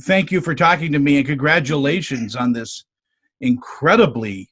thank you for talking to me, and congratulations on this incredibly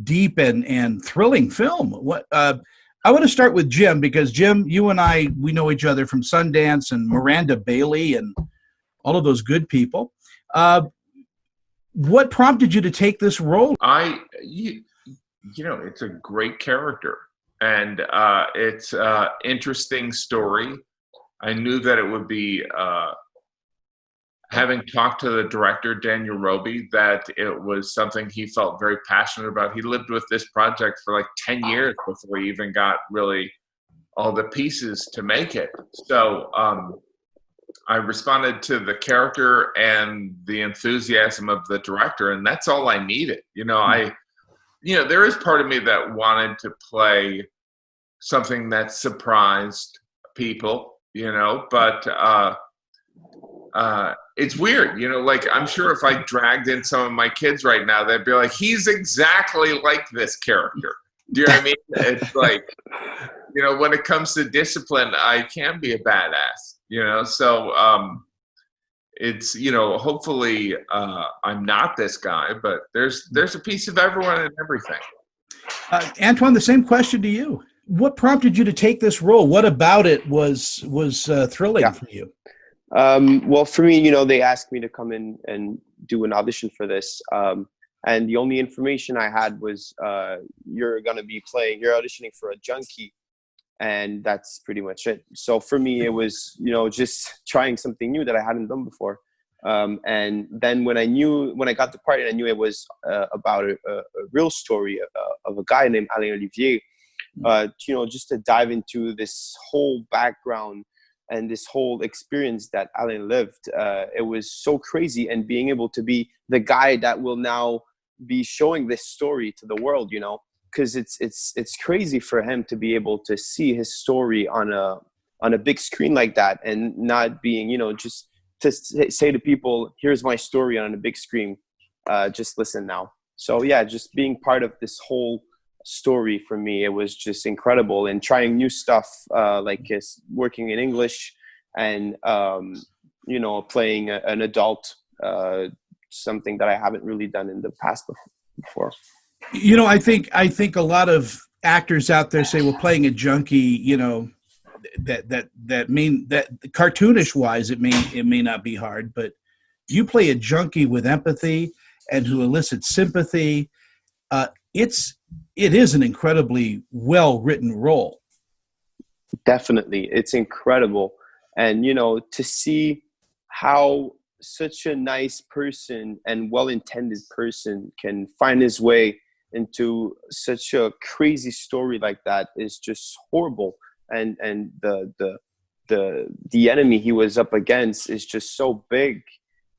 deep and thrilling film. I want to start with Jim, because Jim, you and I, we know each other from Sundance and Miranda Bailey and all of those good people. What prompted you to take this role? It's a great character, and it's an interesting story. I knew that it would be, having talked to the director, Daniel Roby, that it was something he felt very passionate about. He lived with this project for like 10 years before he even got really all the pieces to make it. So I responded to the character and the enthusiasm of the director, and that's all I needed. There is part of me that wanted to play something that surprised people, but it's weird, like, I'm sure if I dragged in some of my kids right now, they'd be like, he's exactly like this character. Do you know what I mean? It's like, when it comes to discipline, I can be a badass, so it's, hopefully I'm not this guy, but there's a piece of everyone and everything. Antoine, the same question to you. What prompted you to take this role? What about it was thrilling for you? Well, for me, they asked me to come in and do an audition for this. And the only information I had was, you're auditioning for a junkie. And that's pretty much it. So for me, it was, just trying something new that I hadn't done before. And then when I got the part, and I knew it was about a real story of a guy named Alain Olivier, just to dive into this whole background and this whole experience that Alain lived, it was so crazy. And being able to be the guy that will now be showing this story to the world, because it's crazy for him to be able to see his story on a big screen like that, and not being, just to say to people, here's my story on a big screen, just listen now. So yeah, just being part of this whole story for me, it was just incredible, and trying new stuff, like working in English and playing an adult, something that I haven't really done in the past before. I think a lot of actors out there say, well, playing a junkie, that cartoonish wise, it may not be hard, but you play a junkie with empathy and who elicits sympathy. It is an incredibly well-written role. Definitely. It's incredible. And, to see how such a nice person and well-intended person can find his way into such a crazy story like that is just horrible. And the enemy he was up against is just so big,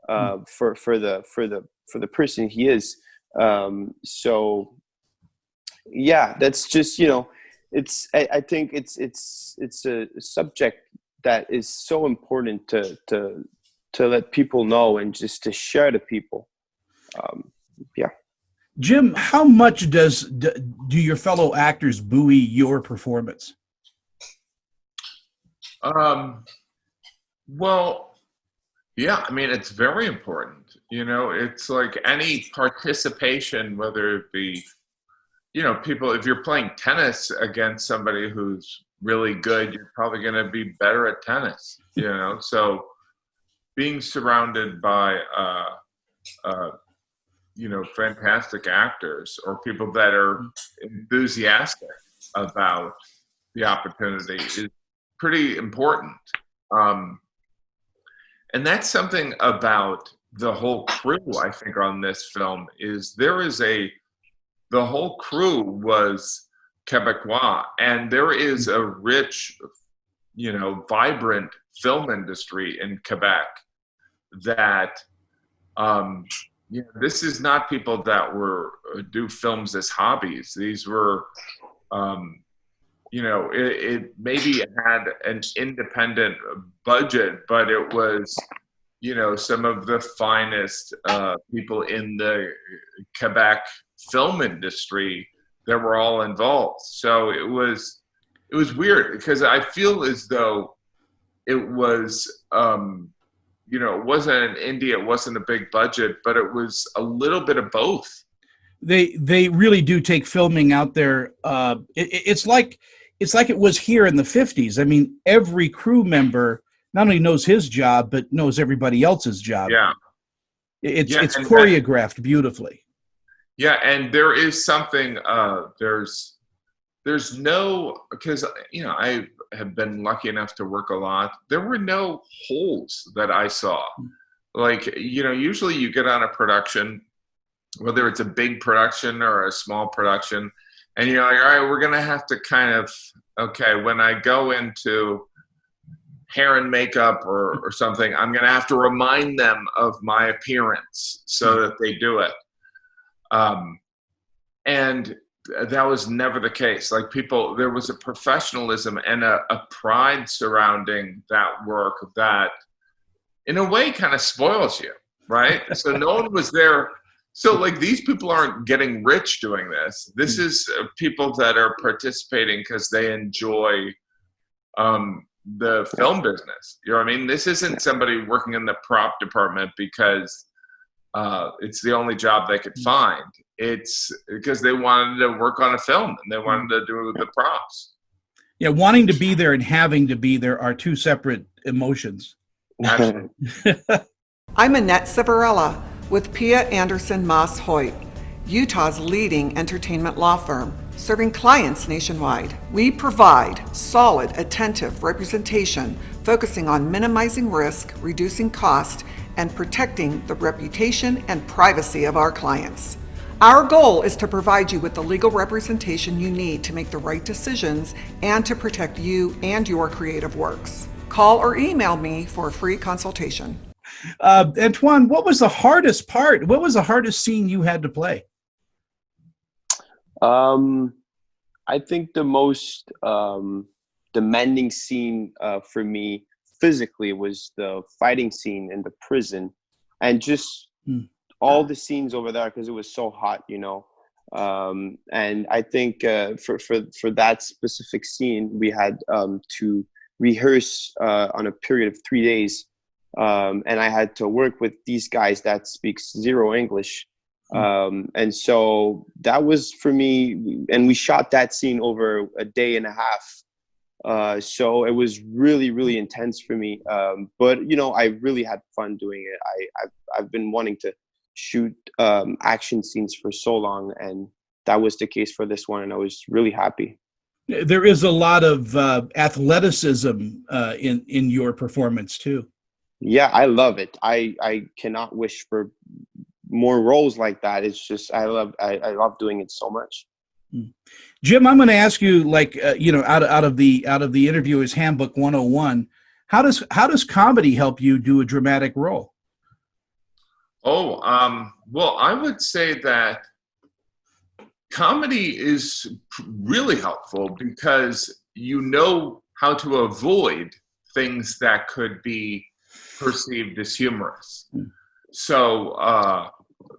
for the person he is. So yeah, that's just, I think it's a subject that is so important to let people know, and just to share to people. Yeah. Jim, how much do your fellow actors buoy your performance? Well, yeah, I mean, it's very important. It's like any participation, whether it be, people, if you're playing tennis against somebody who's really good, you're probably going to be better at tennis, so being surrounded by, fantastic actors, or people that are enthusiastic about the opportunity, is pretty important. And that's something about the whole crew, I think, on this film, is the whole crew was Quebecois, and there is a rich, vibrant film industry in Quebec that, this is not people that do films as hobbies. These were, it maybe had an independent budget, but it was, some of the finest people in the Quebec film industry that were all involved. So it was weird, because I feel as though it was it wasn't an indie, it wasn't a big budget, but it was a little bit of both. They really do take filming out there. It's like it was here in the 50s. I mean, every crew member not only knows his job but knows everybody else's job. Yeah. It's choreographed beautifully. Yeah, and there is something. There's no, because I have been lucky enough to work a lot. There were no holes that I saw. Like, usually you get on a production, whether it's a big production or a small production, and you're like, all right, we're gonna have to kind of, okay, when I go into hair and makeup or something, I'm gonna have to remind them of my appearance so that they do it. And that was never the case. Like, there was a professionalism and a pride surrounding that work that in a way kind of spoils you, right? So no one was there. So like, these people aren't getting rich doing this. This is people that are participating because they enjoy the film business. You know what I mean? This isn't somebody working in the prop department because it's the only job they could find. It's because they wanted to work on a film and they wanted to do the props. Yeah, wanting to be there and having to be there are two separate emotions. Absolutely. I'm Annette Civarella with Pia Anderson Moss Hoyt, Utah's leading entertainment law firm, serving clients nationwide. We provide solid, attentive representation focusing on minimizing risk, reducing cost, and protecting the reputation and privacy of our clients. Our goal is to provide you with the legal representation you need to make the right decisions and to protect you and your creative works. Call or email me for a free consultation. Antoine, what was the hardest part? What was the hardest scene you had to play? I think the most demanding scene for me physically was the fighting scene in the prison, and just all the scenes over there because it was so hot, and I think for that specific scene we had to rehearse on a period of 3 days, and I had to work with these guys that speaks zero English, and so that was for me, and we shot that scene over a day and a half. So it was really, really intense for me. But I really had fun doing it. I've been wanting to shoot action scenes for so long, and that was the case for this one, and I was really happy. There is a lot of athleticism in your performance too. Yeah, I love it. I cannot wish for more roles like that. It's just I love doing it so much. Jim, I'm going to ask you, like, out of the Interviewer's Handbook 101, how does comedy help you do a dramatic role? Well, I would say that comedy is really helpful because you know how to avoid things that could be perceived as humorous. So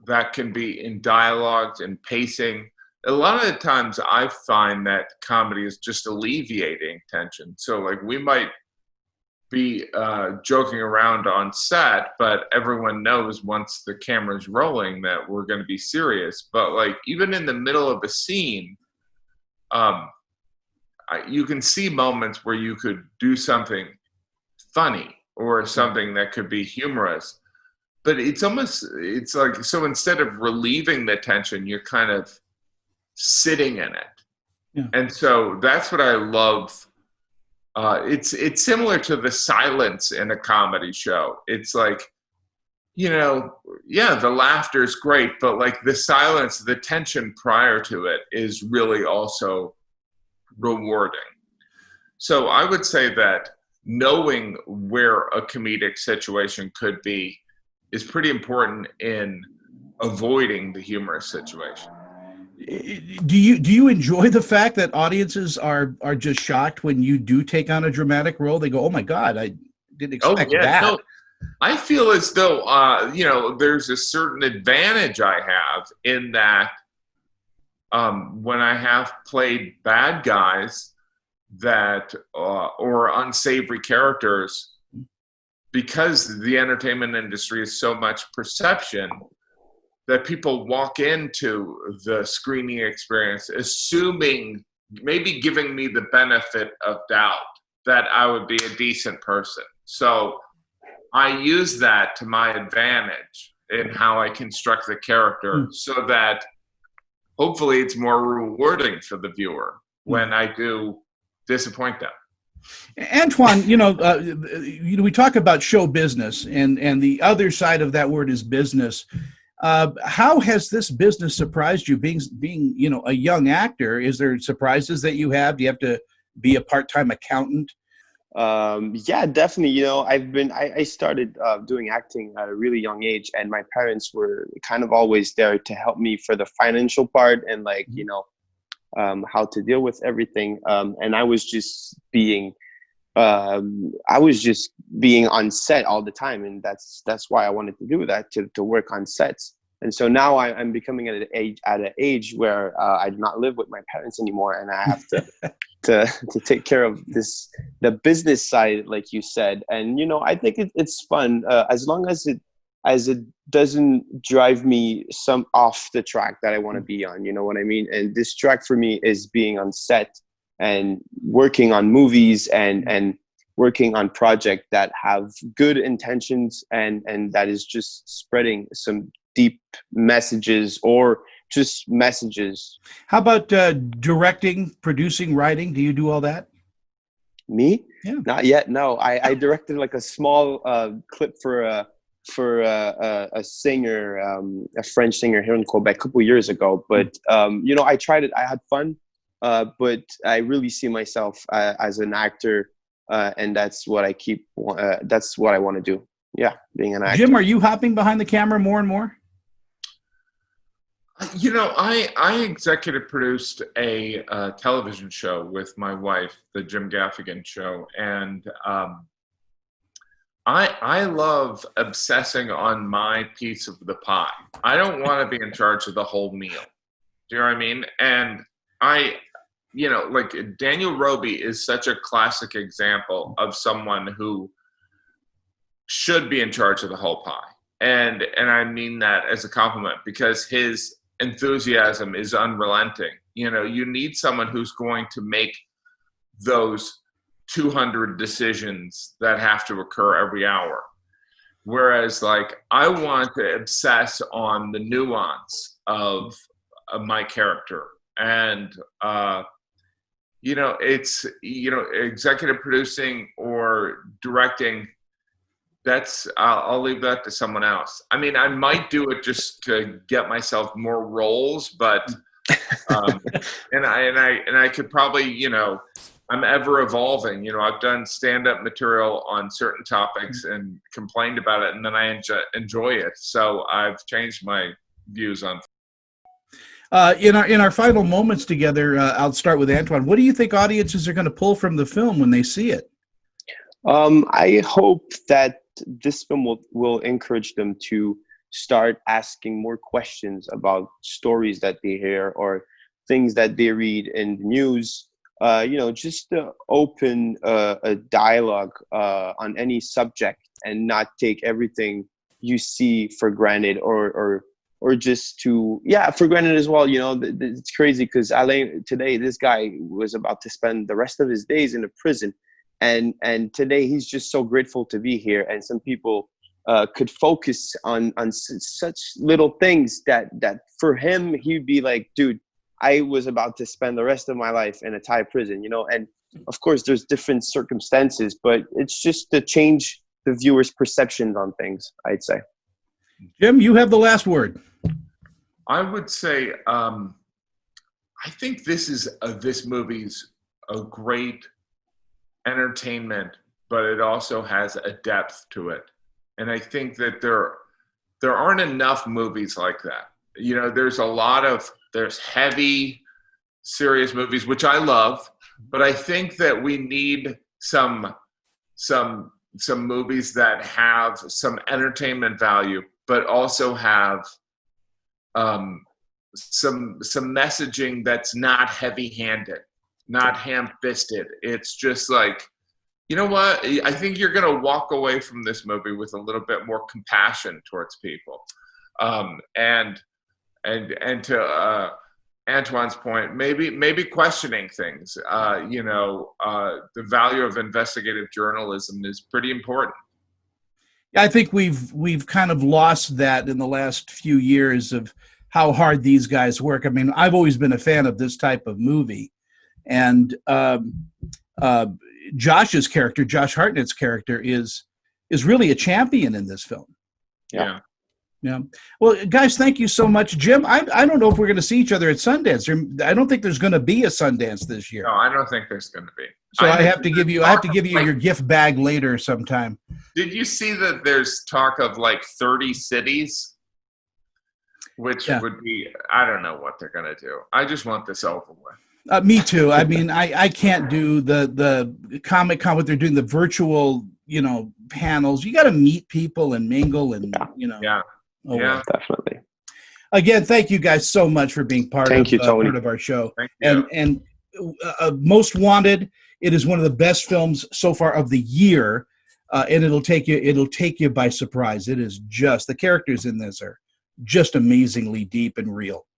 that can be in dialogues and pacing. A lot of the times I find that comedy is just alleviating tension. So like, we might be joking around on set, but everyone knows once the camera's rolling that we're going to be serious. But like, even in the middle of a scene, you can see moments where you could do something funny or something that could be humorous. But it's like, so instead of relieving the tension, you're kind of sitting in it. Yeah. And so that's what I love. It's similar to the silence in a comedy show. It's like, the laughter is great, but like the silence, the tension prior to it is really also rewarding. So I would say that knowing where a comedic situation could be is pretty important in avoiding the humorous situation. Do you enjoy the fact that audiences are just shocked when you do take on a dramatic role? They go, "Oh my God, I didn't expect that." No, I feel as though there's a certain advantage I have in that when I have played bad guys that or unsavory characters, because the entertainment industry is so much perception, that people walk into the screening experience assuming, maybe giving me the benefit of doubt that I would be a decent person. So I use that to my advantage in how I construct the character, so that hopefully it's more rewarding for the viewer when I do disappoint them. Antoine, we talk about show business, and the other side of that word is business. How has this business surprised you? Being a young actor, is there surprises that you have? Do you have to be a part-time accountant? Yeah, definitely. I started doing acting at a really young age, and my parents were kind of always there to help me for the financial part and how to deal with everything. And I was just being on set all the time, and that's why I wanted to do that, to work on sets. And so now I'm becoming at an age where I do not live with my parents anymore, and I have to take care of the business side, like you said. And I think it's fun as long as it doesn't drive me off the track that I want to be on. You know what I mean? And this track for me is being on set and working on movies and working on projects that have good intentions and that is just spreading some deep messages or just messages. How about directing, producing, writing? Do you do all that? Me? Yeah. Not yet. No, I directed like a small clip for a singer, a French singer here in Quebec a couple years ago. But I tried it. I had fun, but I really see myself as an actor, and that's what I that's what I want to do. Yeah, being an actor. Jim, are you hopping behind the camera more and more? I executive produced a television show with my wife, the Jim Gaffigan Show, and I love obsessing on my piece of the pie. I don't want to be in charge of the whole meal. Do you know what I mean? And Daniel Roby is such a classic example of someone who should be in charge of the whole pie. And I mean that as a compliment, because his enthusiasm is unrelenting. You need someone who's going to make those 200 decisions that have to occur every hour. Whereas I want to obsess on the nuance of my character. And, it's, executive producing or directing, I'll leave that to someone else. I mean, I might do it just to get myself more roles, but and I could probably, I'm ever evolving. I've done stand-up material on certain topics and complained about it, and then I enjoy it. So I've changed my views on. In our final moments together, I'll start with Antoine. What do you think audiences are going to pull from the film when they see it? I hope that this film will encourage them to start asking more questions about stories that they hear or things that they read in the news. Just to open a dialogue on any subject and not take everything you see for granted or just for granted as well. It's crazy because Alain, today, this guy was about to spend the rest of his days in a prison. And today he's just so grateful to be here. And some people could focus on such little things that for him, he'd be like, dude, I was about to spend the rest of my life in a Thai prison, and of course there's different circumstances, but it's just to change the viewer's perceptions on things, I'd say. Jim, you have the last word. I would say, I think this movie's a great entertainment, but it also has a depth to it. And I think that there aren't enough movies like that. There's heavy, serious movies, which I love, but I think that we need some movies that have some entertainment value, but also have some messaging that's not heavy-handed, not ham-fisted. It's just You know what? I think you're going to walk away from this movie with a little bit more compassion towards people, and to Antoine's point, maybe questioning things. The value of investigative journalism is pretty important. I think we've kind of lost that in the last few years of how hard these guys work. I mean, I've always been a fan of this type of movie, and Josh's character, Josh Hartnett's character, is really a champion in this film. Yeah. Yeah. Well, guys, thank you so much, Jim. I don't know if we're going to see each other at Sundance. I don't think there's going to be a Sundance this year. No, I don't think there's going to be. So I have to give you your gift bag later sometime. Did you see that there's talk of like 30 cities? Which would be, I don't know what they're going to do. I just want this over with. Me too. I mean, I can't do the Comic-Con, what they're doing, the virtual, panels. You got to meet people and mingle and, Yeah. Oh, Yeah. Definitely. Again, thank you guys so much for being part Thank you, Tony. part of our show. Thank you. And Most Wanted, it is one of the best films so far of the year, and it'll take you by surprise. It is just, the characters in this are just amazingly deep and real.